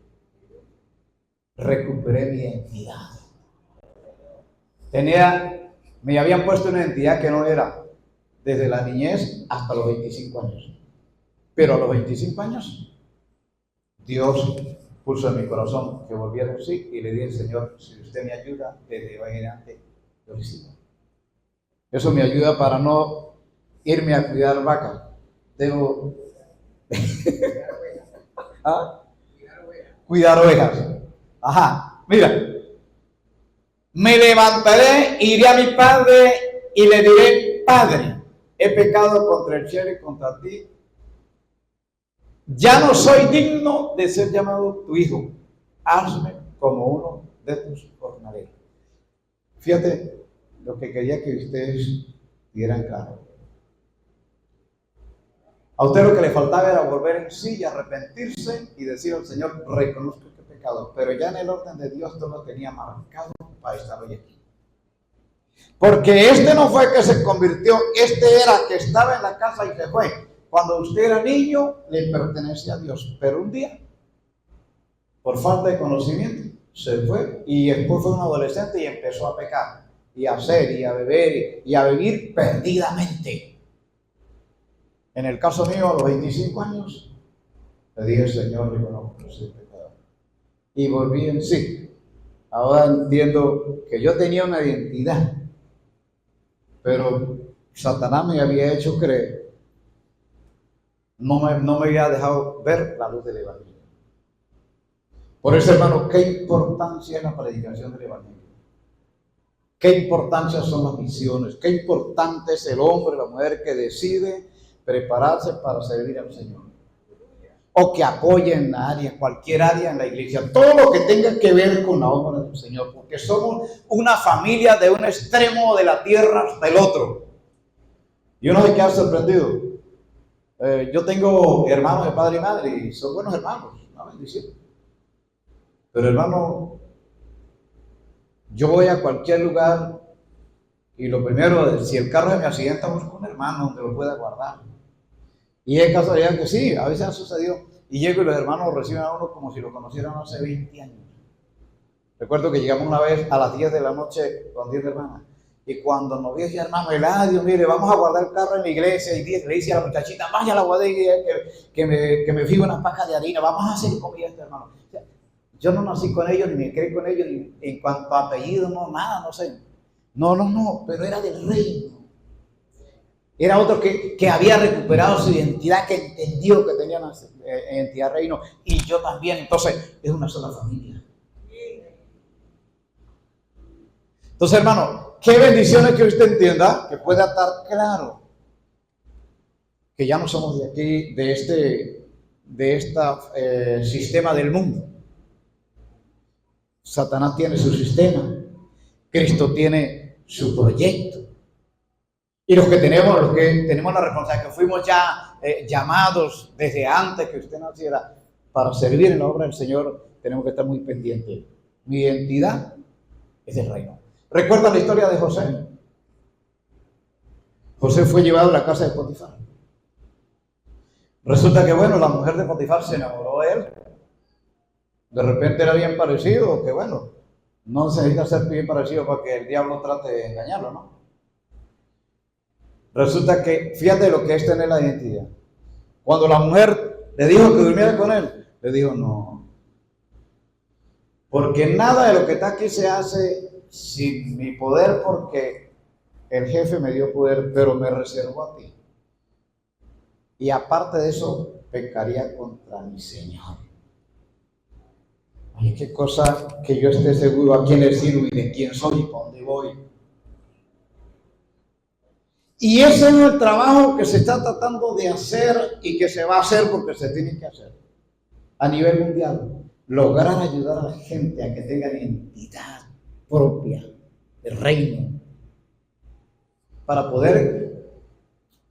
Recuperé mi identidad. Me habían puesto una identidad que no era desde la niñez hasta los 25 años. Pero a los 25 años, Dios puso en mi corazón que volviera así y le dije al Señor, si usted me ayuda, desde hoy en adelante, yo le sigo. Eso me ayuda para no irme a cuidar vacas. Debo ¿ah? Cuidar ovejas. Ajá, mira. Me levantaré, iré a mi padre y le diré, Padre, he pecado contra el cielo y contra ti. Ya no soy digno de ser llamado tu hijo. Hazme como uno de tus jornaleros. Fíjate lo que quería que ustedes dieran claro. A usted lo que le faltaba era volver en sí y arrepentirse y decir al Señor, reconozco que he pecado. Pero ya en el orden de Dios todo lo tenía marcado para estar hoy aquí. Porque este no fue que se convirtió, este era que estaba en la casa y se fue. Cuando usted era niño, le pertenecía a Dios. Pero un día, por falta de conocimiento, se fue y después fue un adolescente y empezó a pecar. Y a hacer, y a beber, y a vivir perdidamente. En el caso mío, a los 25 años, le dije, Señor, reconozco que soy pecador. Y volví en sí. Ahora entiendo que yo tenía una identidad, pero Satanás me había hecho creer, no me había dejado ver la luz del Evangelio. Por eso, hermano, qué importancia es la predicación del Evangelio. Qué importancia son las misiones, qué importante es el hombre, la mujer que decide prepararse para servir al Señor. O que apoye en la área, cualquier área en la iglesia, todo lo que tenga que ver con la obra del Señor, porque somos una familia de un extremo de la tierra hasta el otro. Yo no sé qué ha sorprendido. Yo tengo hermanos de padre y madre y son buenos hermanos, una bendición. Pero hermano, yo voy a cualquier lugar y lo primero, si el carro se me accidenta, busco un hermano donde lo pueda guardar. Y es casualidad que sí, a veces ha sucedido. Y llego y los hermanos reciben a uno como si lo conocieran hace 20 años. Recuerdo que llegamos una vez a las 10 de la noche con 10 hermanas. Y cuando nos dice hermano Eladio, mire, vamos a guardar el carro en la iglesia. Y le dice a la muchachita, vaya a la guardería que me fío unas pacas de harina. Vamos a hacer comida a este hermano. O sea, yo no nací con ellos, ni me crié con ellos, ni en cuanto a apellido, no, nada, no sé. No, pero era del reino. Era otro que había recuperado su identidad, que entendió que tenía una identidad reino, y yo también. Entonces, es una sola familia. Entonces, hermano, qué bendiciones que usted entienda, que pueda estar claro que ya no somos de aquí, de este sistema del mundo. Satanás tiene su sistema, Cristo tiene su proyecto. Y los que tenemos la responsabilidad, que fuimos ya llamados desde antes que usted naciera para servir en la obra del Señor, tenemos que estar muy pendientes. Mi identidad es del reino. ¿Recuerdan la historia de José? José fue llevado a la casa de Potifar. Resulta que, bueno, la mujer de Potifar se enamoró de él. De repente era bien parecido, que bueno, no se necesita ser bien parecido para que el diablo trate de engañarlo, ¿no? Resulta que, fíjate lo que es tener la identidad. Cuando la mujer le dijo que durmiera con él, le dijo no. Porque nada de lo que está aquí se hace sin mi poder, porque el jefe me dio poder, pero me reservó a ti. Y aparte de eso, pecaría contra mi Señor. Ay, qué cosa que yo esté seguro a quién le sirvo y de quién soy y para dónde voy. Y ese es el trabajo que se está tratando de hacer y que se va a hacer porque se tiene que hacer a nivel mundial. Lograr ayudar a la gente a que tengan identidad propia del reino para poder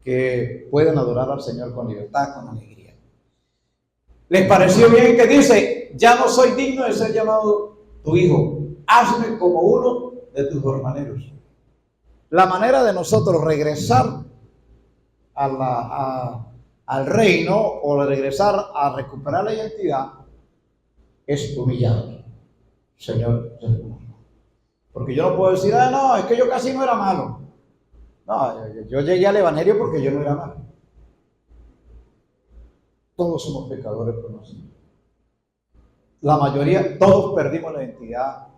que puedan adorar al Señor con libertad, con alegría. ¿Les pareció bien que dice, ya no soy digno de ser llamado tu hijo, hazme como uno de tus hermaneros? La manera de nosotros regresar al reino o regresar a recuperar la identidad es humillar. Señor, porque yo no puedo decir, no, es que yo casi no era malo. No, yo llegué al evangelio porque yo no era malo. Todos somos pecadores por nosotros. La mayoría, todos perdimos la identidad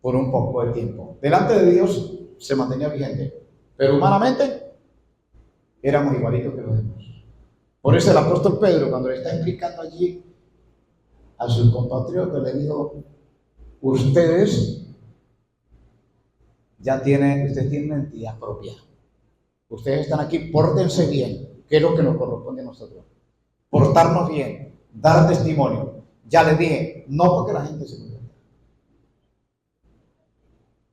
por un poco de tiempo. Delante de Dios se mantenía vigente, pero humanamente éramos igualitos que los demás. Por eso el apóstol Pedro, cuando le está explicando allí a sus compatriotas, le dijo, ustedes tienen una entidad propia. Ustedes están aquí, pórtense bien, que es lo que nos corresponde a nosotros. Portarnos bien, dar testimonio. Ya les dije, no porque la gente se convierta,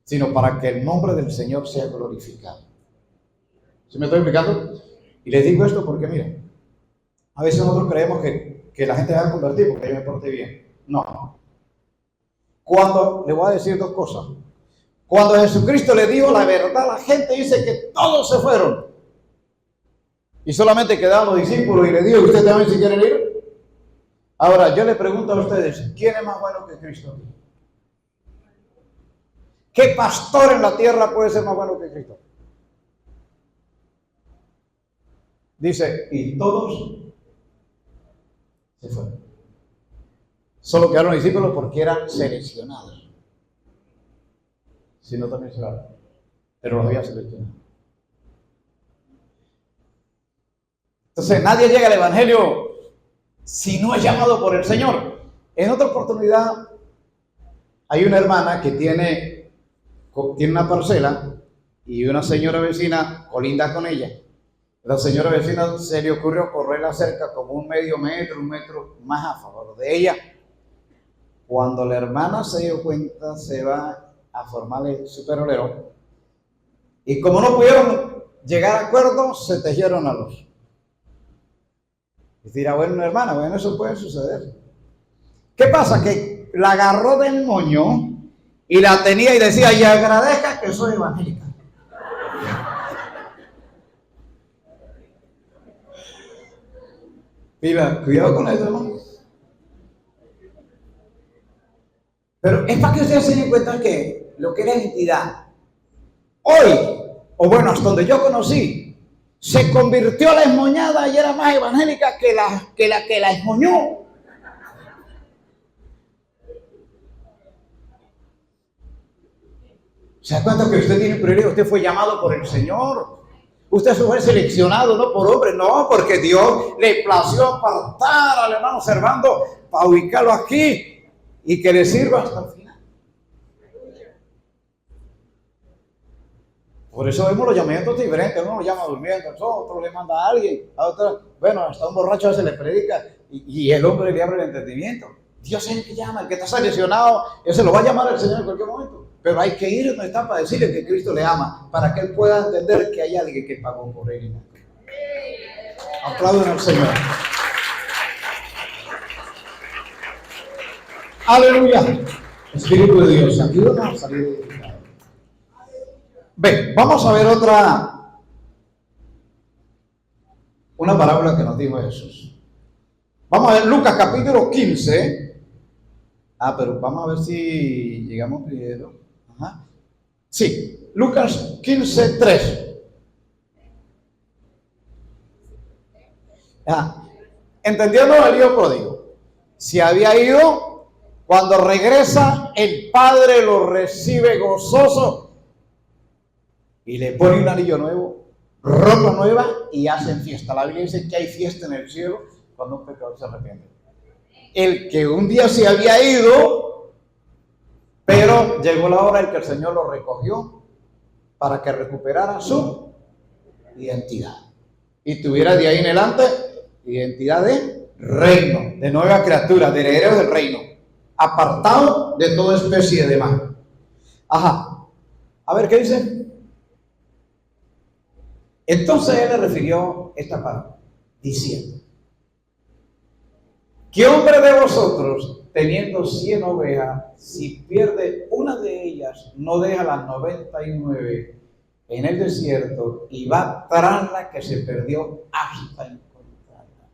sino para que el nombre del Señor sea glorificado. ¿Sí me estoy explicando? Y les digo esto porque, miren, a veces nosotros creemos que la gente va a convertir porque yo me porté bien. No. Le voy a decir dos cosas. Cuando Jesucristo le dijo la verdad, la gente dice que todos se fueron. Y solamente quedaban los discípulos y le dijo, ¿ustedes también si quieren ir? Ahora, yo le pregunto a ustedes, ¿quién es más bueno que Cristo? ¿Qué pastor en la tierra puede ser más bueno que Cristo? Dice, y todos se fueron. Solo quedaron los discípulos porque eran seleccionados. Si no, también se van. Pero los había seleccionado. Entonces, nadie llega al evangelio si no es llamado por el Señor. En otra oportunidad, hay una hermana que tiene una parcela y una señora vecina colinda con ella. La señora vecina se le ocurrió correrla cerca como un metro más a favor de ella. Cuando la hermana se dio cuenta, se va a formar su perolero. Y como no pudieron llegar a acuerdos, se tejieron a los. Y dirá, bueno, hermana, bueno, eso puede suceder. ¿Qué pasa? Que la agarró del moño y la tenía y decía, y agradezca que soy evangélica. Mira, cuidado con eso, hermano. Pero es para que ustedes se den cuenta que lo que era identidad, hoy, o bueno, hasta donde yo conocí, se convirtió a la esmoñada y era más evangélica que la esmoñó. ¿Se da cuenta que usted tiene prioridad? Usted fue llamado por el Señor. Usted fue seleccionado no por hombre, no, porque Dios le plació apartar al hermano Servando para ubicarlo aquí y que le sirva hasta el final. Por eso vemos los llamamientos diferentes. Uno lo llama durmiendo, otro le manda a alguien, a otro, bueno, hasta un borracho a veces le predica y el hombre le abre el entendimiento. Dios es el que llama, el que está seleccionado, ese lo va a llamar el Señor en cualquier momento. Pero hay que ir donde está para decirle que Cristo le ama, para que él pueda entender que hay alguien que pagó por él. Aplauden al Señor. Aleluya. Espíritu de Dios, ayúdanos a salir de pecado. Ven, vamos a ver una parábola que nos dijo Jesús. Vamos a ver Lucas capítulo 15. Pero vamos a ver si llegamos primero. Ajá. Sí, Lucas 15, 3. Entendiendo el hijo pródigo. Si había ido, cuando regresa, el padre lo recibe gozoso y le pone un anillo nuevo, ropa nueva y hacen fiesta. La Biblia dice que hay fiesta en el cielo cuando un pecador se arrepiente. el que un día se había ido, pero llegó la hora en que el Señor lo recogió para que recuperara su identidad y tuviera de ahí en adelante identidad de reino, de nueva criatura, de herederos del reino, apartado de toda especie de mal. Ajá, a ver qué dice. Entonces él le refirió esta palabra, diciendo: ¿qué hombre de vosotros, teniendo 100 ovejas, si pierde una de ellas, no deja las 99 en el desierto y va tras la que se perdió hasta encontrarla?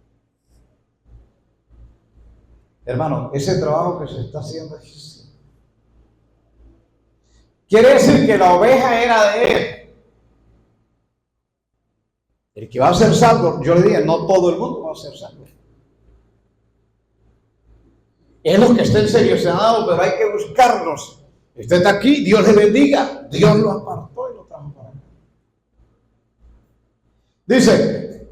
Hermano, ese trabajo que se está haciendo es... quiere decir que la oveja era de él. El que va a ser salvo, yo le dije, no todo el mundo va a ser salvo. Es los que estén seleccionados, pero hay que buscarlos. Usted está aquí, Dios le bendiga. Dios lo apartó y lo trajo para acá. Dice,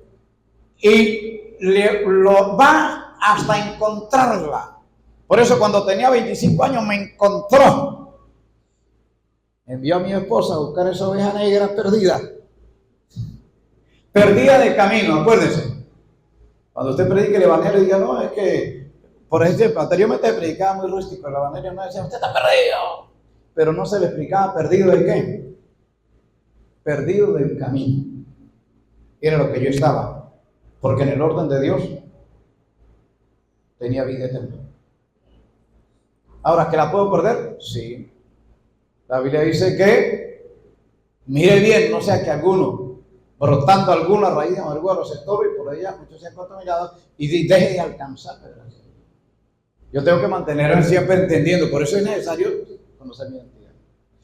y lo va hasta encontrarla. Por eso cuando tenía 25 años me encontró. Envió a mi esposa a buscar esa oveja negra perdida. Perdida de camino, acuérdense. Cuando usted predique el evangelio, diga, no, es que, por ejemplo, anteriormente predicaba muy rústico, el evangelio no decía, usted está perdido. Pero no se le explicaba perdido de qué. Perdido del camino. Era lo que yo estaba. Porque en el orden de Dios tenía vida eterna. Ahora, ¿que la puedo perder? Sí. La Biblia dice que, mire bien, no sea que alguno, brotando alguna raíz de amargura los estorbe y por ella muchos sean contaminados y deje de alcanzar. Yo tengo que mantenerme siempre entendiendo, por eso es necesario conocer mi identidad.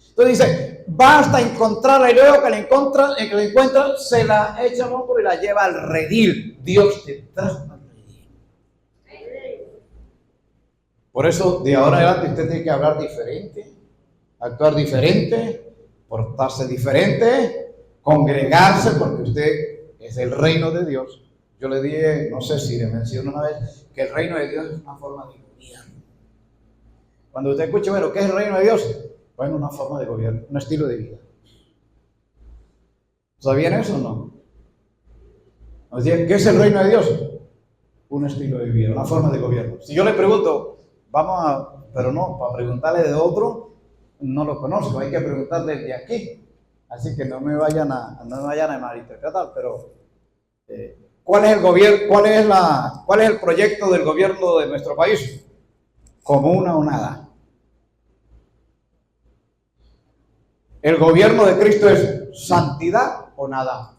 Entonces dice, basta encontrarla, y luego que la encuentra, se la echa al hombro y la lleva al redil. Dios te trajo al redil. Por eso de ahora en adelante usted tiene que hablar diferente, actuar diferente, portarse diferente, congregarse, porque usted es el reino de Dios. Yo le dije, no sé si le mencioné una vez, que el reino de Dios es una forma de gobierno. Cuando usted escuche, bueno, ¿qué es el reino de Dios? Bueno, una forma de gobierno, un estilo de vida. ¿Sabían eso o no? Nos dicen, ¿qué es el reino de Dios? Un estilo de vida, una forma de gobierno. Si yo le pregunto, pero no, para preguntarle de otro, no lo conozco, hay que preguntarle de aquí. Así que no me vayan a malinterpretar, pero ¿cuál es el gobierno? ¿Cuál es el proyecto del gobierno de nuestro país? Como una o nada. El gobierno de Cristo es santidad o nada.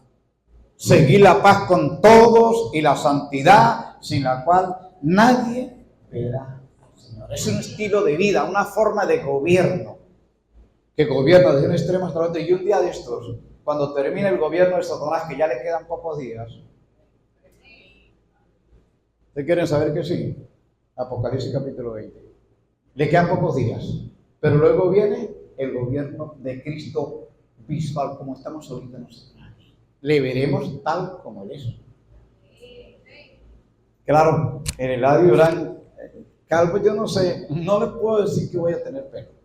Seguir la paz con todos y la santidad sin la cual nadie verá al Señor. Es un estilo de vida, una forma de gobierno que gobierna desde un extremo hasta el otro. Y un día de estos, cuando termine el gobierno de Satanás, que ya le quedan pocos días, ¿ustedes quieren saber qué sigue? Apocalipsis capítulo 20. Le quedan pocos días, pero luego viene el gobierno de Cristo visual, como estamos ahorita nosotros. Le veremos tal como Él es. Claro, en el lado de Orán, calvo, yo no sé, no le puedo decir que voy a tener pelo.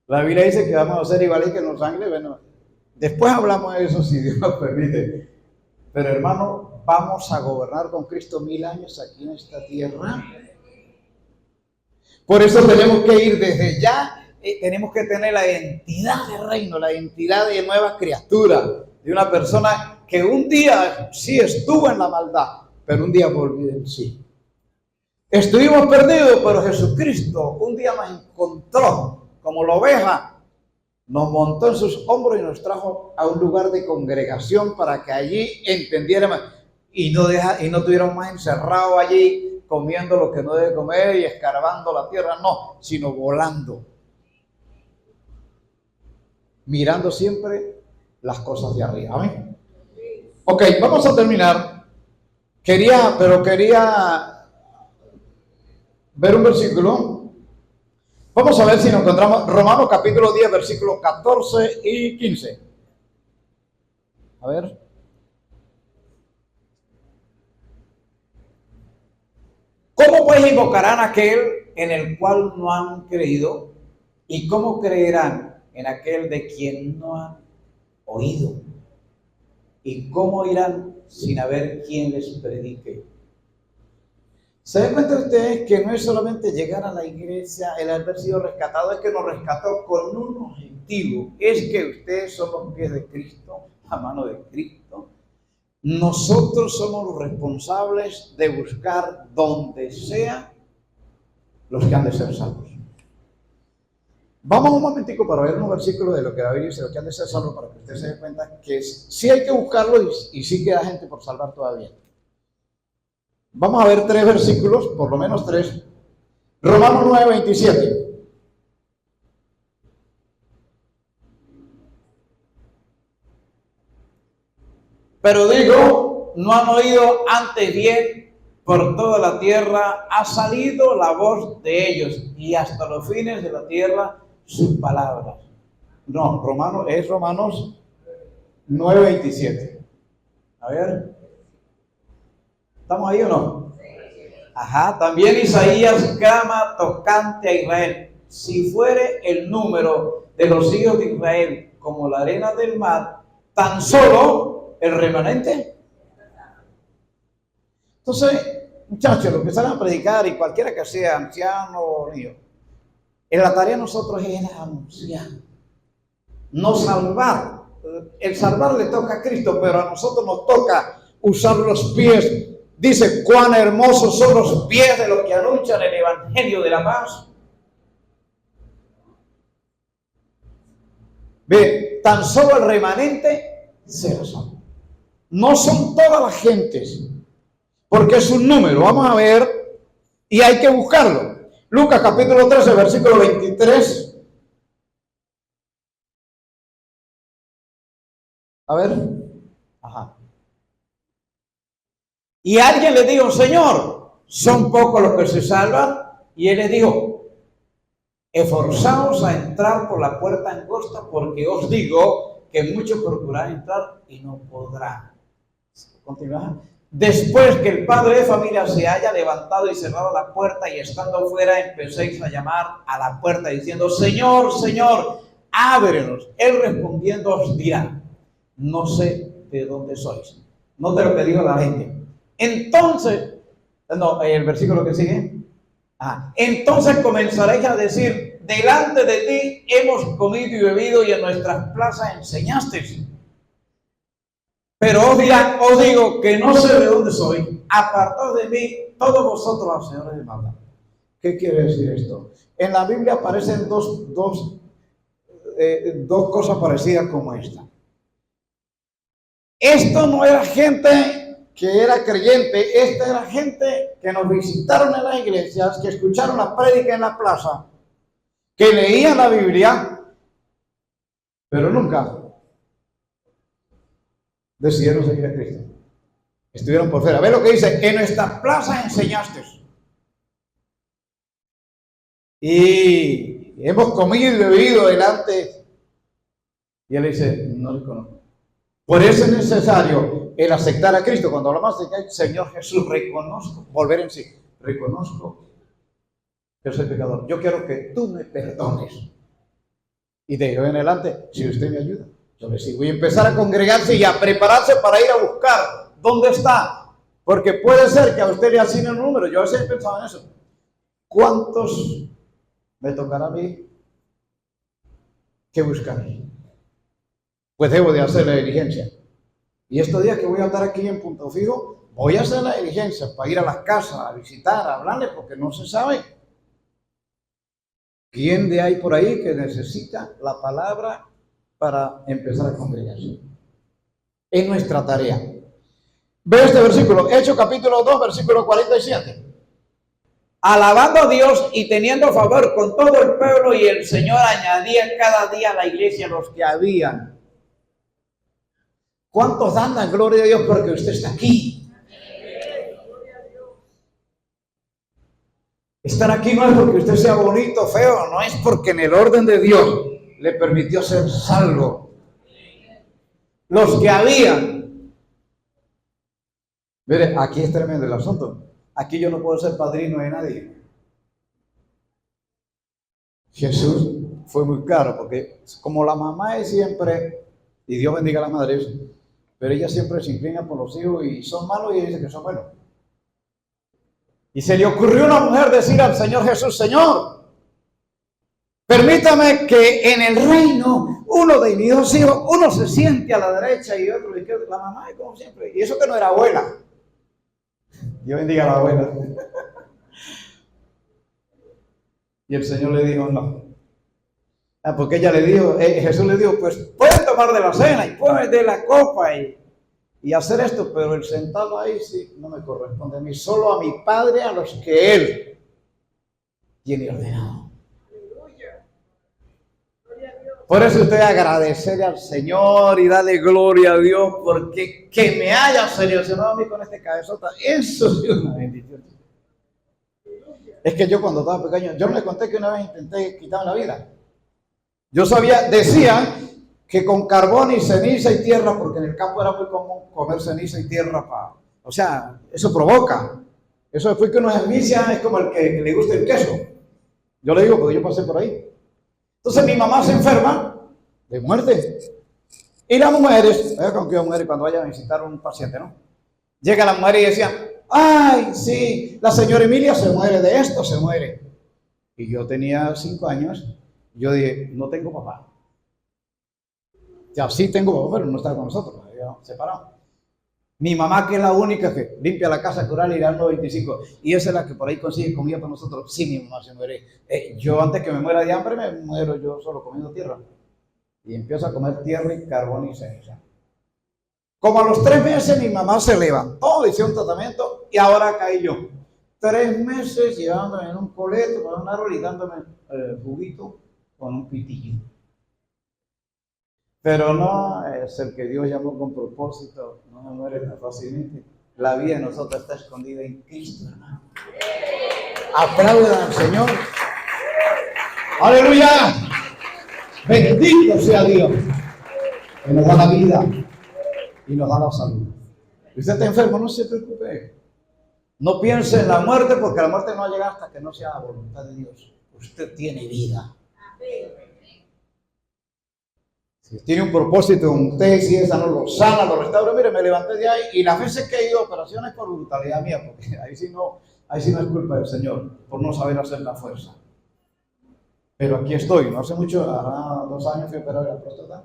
La Biblia dice que vamos a ser iguales que los ángeles. Bueno, después hablamos de eso si Dios nos permite. Pero hermano, vamos a gobernar con Cristo 1000 años aquí en esta tierra. Por eso tenemos que ir desde ya. Tenemos que tener la identidad de reino, la identidad de nueva criatura, de una persona que un día sí estuvo en la maldad, pero un día volvió en sí. Estuvimos perdidos, pero Jesucristo un día nos encontró como la oveja, nos montó en sus hombros y nos trajo a un lugar de congregación para que allí entendiéramos y no estuviéramos más encerrados allí comiendo lo que no debe comer y escarbando la tierra, no, sino volando, mirando siempre las cosas de arriba. Amén. Ok, vamos a terminar. Quería ver un versículo. Vamos a ver si nos encontramos Romanos capítulo 10, versículos 14 y 15. A ver. ¿Cómo pues invocarán a aquel en el cual no han creído? ¿Y cómo creerán en aquel de quien no han oído? ¿Y cómo irán sin haber quien les predique? ¿Se dan cuenta ustedes que no es solamente llegar a la iglesia, el haber sido rescatado, es que nos rescató con un objetivo? Es que ustedes son los pies de Cristo, la mano de Cristo. Nosotros somos los responsables de buscar donde sea los que han de ser salvos. Vamos un momentico para ver un versículo de lo que la Biblia dice, los que han de ser salvos, para que usted se dé cuenta que sí hay que buscarlo y sí queda gente por salvar todavía. Vamos a ver 3 versículos, por lo menos 3. Romanos 9:27. Pero digo, no han oído antes bien, por toda la tierra ha salido la voz de ellos, y hasta los fines de la tierra sus palabras. No, Romanos 9:27. A ver, ¿estamos ahí o no? Ajá, también Isaías clama tocante a Israel: si fuere el número de los hijos de Israel como la arena del mar, tan solo el remanente. Entonces, muchachos, los que salen a predicar, y cualquiera que sea, anciano o niño, la tarea de nosotros es anunciar, no salvar. El salvar le toca a Cristo, pero a nosotros nos toca usar los pies. Dice, cuán hermosos son los pies de los que anuncian el evangelio de la paz. Ve, tan solo el remanente será salvo. No son todas las gentes, porque es un número. Vamos a ver, y hay que buscarlo. Lucas capítulo 13, versículo 23. A ver. Ajá. Y alguien le dijo, Señor, ¿son pocos los que se salvan? Y él le dijo, esforzaos a entrar por la puerta angosta, porque os digo que muchos procurarán entrar y no podrán. Continúa. Después que el padre de familia se haya levantado y cerrado la puerta, y estando fuera empecéis a llamar a la puerta diciendo, Señor, Señor, ábrenos. Él respondiendo os dirá, no sé de dónde sois. Note lo que dijo la gente. Entonces, el versículo que sigue. Entonces comenzaréis a decir, delante de ti hemos comido y bebido, y en nuestras plazas enseñaste. Pero os digo que no sé de dónde soy. Apartaos de mí, todos vosotros, hacedores de maldad. ¿Qué quiere decir esto? En la Biblia aparecen dos cosas parecidas como esta. Esto no era gente que era creyente, esta era gente que nos visitaron en las iglesias, que escucharon la prédica en la plaza, que leían la Biblia, pero nunca decidieron seguir a Cristo. Estuvieron por fuera. Ve lo que dice, en nuestra plaza enseñaste. Y hemos comido y bebido delante. Y él dice, no le conozco. Por eso es necesario el aceptar a Cristo. Cuando hablamos de que Señor Jesús, reconozco, volver en sí, reconozco que soy pecador. Yo quiero que tú me perdones. Y de hoy en adelante, si usted me ayuda, yo le sigo. Y empezar a congregarse y a prepararse para ir a buscar dónde está. Porque puede ser que a usted le asignen un número. Yo a veces he pensado en eso. ¿Cuántos me tocará a mí que buscar? Pues debo de hacer la diligencia. Y estos días que voy a estar aquí en Punto Fijo, voy a hacer la diligencia para ir a las casas, a visitar, a hablarles, porque no se sabe quién de ahí por ahí que necesita la palabra para empezar a congregarse. Es nuestra tarea. Ve este versículo, Hechos capítulo 2, versículo 47. Alabando a Dios y teniendo favor con todo el pueblo, y el Señor añadía cada día a la iglesia los que habían. ¿Cuántos dan la gloria a Dios porque usted está aquí? Estar aquí no es porque usted sea bonito o feo, no, es porque en el orden de Dios le permitió ser salvo. Los que habían. Mire, aquí es tremendo el asunto. Aquí yo no puedo ser padrino de nadie. Jesús fue muy claro, porque como la mamá es siempre, y Dios bendiga a las madres, pero ella siempre se inclina por los hijos y son malos y ella dice que son buenos. Y se le ocurrió a una mujer decir al Señor Jesús: Señor, permítame que en el reino uno de mis dos hijos, uno se siente a la derecha y otro a la izquierda. La mamá es como siempre, y eso que no era abuela. Dios bendiga a la abuela. Y el Señor le dijo: no. Porque ella le dijo, Jesús le dijo: pues pueden tomar de la cena y pueden de la copa y hacer esto, pero el sentado ahí sí no me corresponde a mí, solo a mi Padre, a los que Él tiene ordenado. Por eso usted agradecerle al Señor y darle gloria a Dios, porque que me haya seleccionado a mí con este cabezota, eso es una bendición. Es que yo cuando estaba pequeño, yo le conté que una vez intenté quitarme la vida. Yo sabía, decían que con carbón y ceniza y tierra, porque en el campo era muy común comer ceniza y tierra, o sea, eso provoca. Eso después que uno es envicia, es como el que le gusta el queso. Yo le digo porque yo pasé por ahí. Entonces mi mamá se enferma de muerte. Y las mujeres, con que las mujeres cuando vayan a visitar a un paciente, ¿no? Llega la mujer y decían: ay, sí, la señora Emilia se muere de esto, se muere. Y yo tenía 5 años, yo dije: no tengo papá. Ya sí tengo papá, pero no está con nosotros, habíamos separado. Mi mamá, que es la única que limpia la casa coral y da los 25, y esa es la que por ahí consigue comida para nosotros. Sí, mi mamá se muere. Yo antes que me muera de hambre, me muero yo solo comiendo tierra. Y empiezo a comer tierra y carbón y ceniza. Como a los 3 meses mi mamá se levantó, le hice un tratamiento y ahora caí yo. 3 meses llevándome en un coleto con un árbol y dándome juguito con un pitillo. Pero no es el que Dios llamó con propósito, no se muere tan fácilmente. La vida de nosotros está escondida en Cristo, hermano. Aplaudan al Señor. ¡Aleluya! Bendito sea Dios, que nos da la vida y nos da la salud. Si usted está enfermo, no se preocupe. No piense en la muerte, porque la muerte no va a llegar hasta que no sea la voluntad de Dios. Usted tiene vida. Si tiene un propósito en usted, si esa no lo sana, lo restaura. Mire, me levanté de ahí y las veces que he ido a operaciones por brutalidad mía, porque ahí sí no es culpa del Señor, por no saber hacer la fuerza. Pero aquí estoy. No hace mucho, hará 2 años fui a operar la próstata.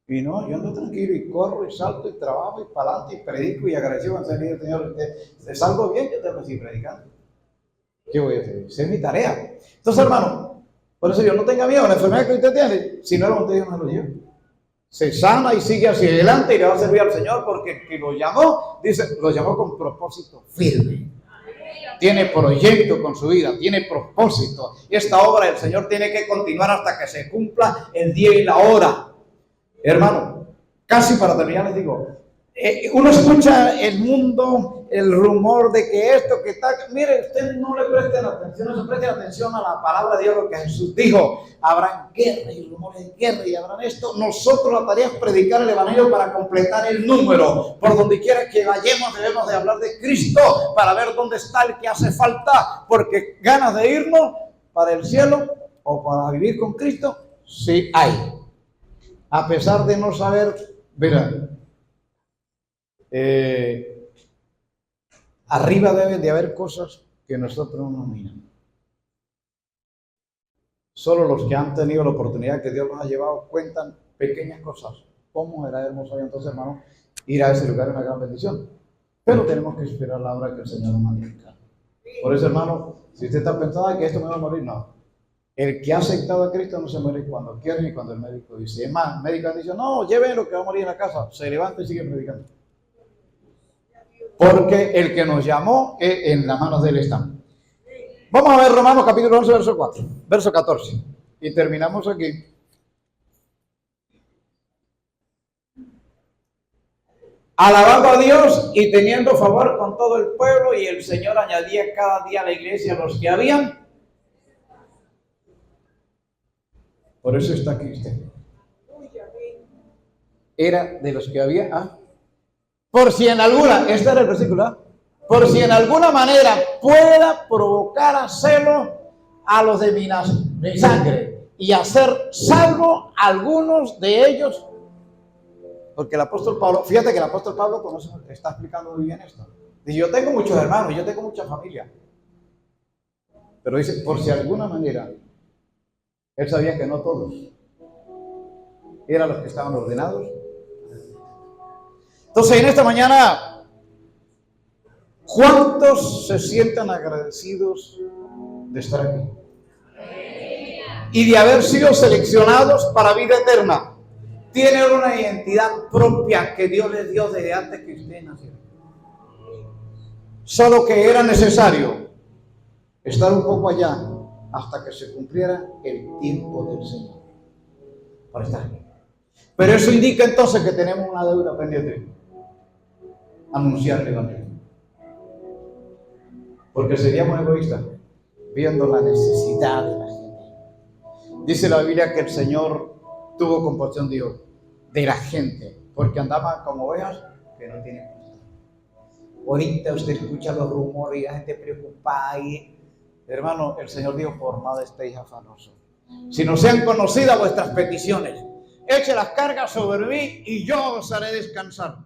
Y no, yo ando tranquilo y corro y salto y trabajo y para adelante y predico y agradecido al Señor. Te salgo bien, yo tengo que seguir predicando. ¿Qué voy a hacer? Esa es mi tarea. Entonces, hermano, por eso yo no tenga miedo a la enfermedad que usted tiene. Si no lo usted, no lo lleva. Se sana y sigue hacia adelante y le va a servir al Señor, porque el que lo llamó, dice, lo llamó con propósito firme. Tiene proyecto con su vida, tiene propósito. Y esta obra del Señor tiene que continuar hasta que se cumpla el día y la hora. Hermano, casi para terminar les digo, uno escucha el mundo, el rumor de que esto, que tal. Mire, usted no le presten atención, no se presten atención a la palabra de Dios, lo que Jesús dijo. Habrán guerra y rumores de guerra y habrán esto. Nosotros la tarea es predicar el evangelio para completar el número. Por donde quiera que vayamos debemos de hablar de Cristo para ver dónde está el que hace falta, porque ganas de irnos para el cielo o para vivir con Cristo, sí hay. A pesar de no saber, verán, arriba deben de haber cosas que nosotros no miramos. Solo los que han tenido la oportunidad que Dios nos ha llevado cuentan pequeñas cosas. ¿Cómo era hermoso entonces, hermano, ir a ese lugar? Es una gran bendición. Pero tenemos que esperar la hora que el Señor nos mande. Por eso, hermano, si usted está pensando que esto me va a morir, no. El que ha aceptado a Cristo no se muere cuando quiere ni cuando el médico dice. Es más, el médico dice: no, llévenlo que va a morir en la casa. Se levanta y sigue predicando. Porque el que nos llamó, en las manos de Él está. Vamos a ver Romanos capítulo 11, verso 4, verso 14. Y terminamos aquí. Alabando a Dios y teniendo favor con todo el pueblo, y el Señor añadía cada día a la iglesia los que habían. Por eso está aquí usted. Era de los que había. Por si en alguna, este era el versículo, por si en alguna manera pueda provocar a celo a los de mi sangre y hacer salvo a algunos de ellos. Porque el apóstol Pablo, fíjate que el apóstol Pablo está explicando muy bien esto. Dice, yo tengo muchos hermanos, yo tengo mucha familia. Pero dice, por si de alguna manera, él sabía que no todos eran los que estaban ordenados. Entonces, en esta mañana, ¿cuántos se sientan agradecidos de estar aquí? Y de haber sido seleccionados para vida eterna. Tienen una identidad propia que Dios les dio desde antes que ustedes nacieron. Solo que era necesario estar un poco allá hasta que se cumpliera el tiempo del Señor para estar aquí. Pero eso indica entonces que tenemos una deuda pendiente: anunciar el Evangelio. Porque seríamos egoístas viendo la necesidad de la gente. Dice la Biblia que el Señor tuvo compasión de la gente, porque andaban como ovejas que no tienen pastor. Ahorita usted escucha los rumores y la gente preocupada y, hermano, el Señor dijo, por nada estéis afanosos, sino sean conocidas vuestras peticiones. Eche las cargas sobre mí y yo os haré descansar.